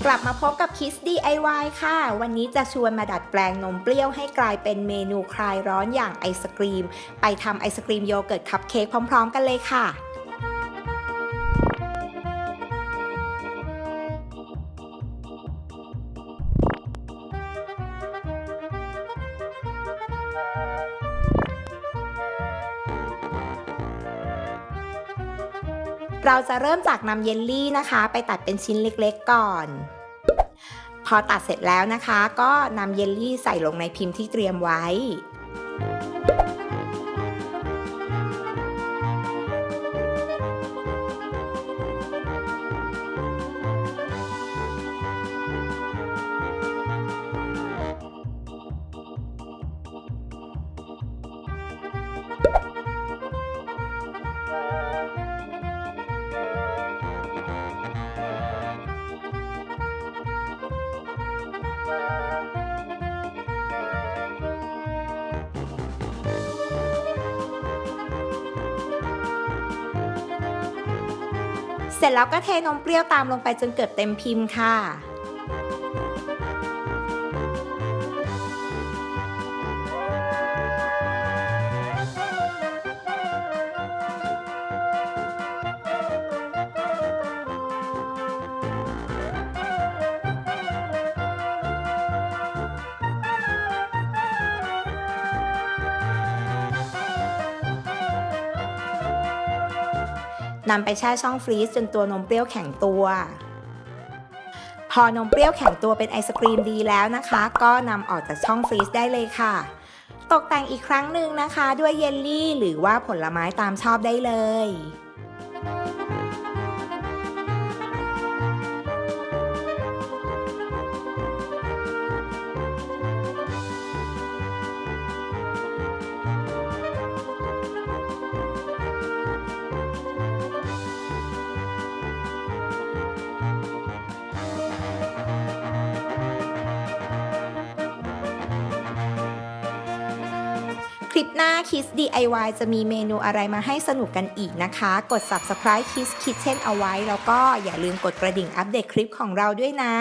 กลับมาพบกับ Kids DIY ค่ะวันนี้จะชวนมาดัดแปลงนมเปรี้ยวให้กลายเป็นเมนูคลายร้อนอย่างไอศกรีมไปทำไอศกรีมโยเกิร์ตคัพเค้กพร้อมๆกันเลยค่ะเราจะเริ่มจากนำเยลลี่นะคะไปตัดเป็นชิ้นเล็กๆก่อนพอตัดเสร็จแล้วนะคะก็นำเยลลี่ใส่ลงในพิมพ์ที่เตรียมไว้เสร็จแล้วก็เทนมเปรี้ยวตามลงไปจนเกือบเต็มพิมพ์ค่ะนำไปแช่ช่องฟรีซจนตัวนมเปรี้ยวแข็งตัวพอนมเปรี้ยวแข็งตัวเป็นไอศกรีมดีแล้วนะคะก็นำออกจากช่องฟรีซได้เลยค่ะตกแต่งอีกครั้งหนึ่งนะคะด้วยเยลลี่หรือว่าผลไม้ตามชอบได้เลยคลิปหน้า Kids DIY จะมีเมนูอะไรมาให้สนุกกันอีกนะคะกด Subscribe Kids Kitchen เอาไว้แล้วก็อย่าลืมกดกระดิ่งอัปเดตคลิปของเราด้วยนะ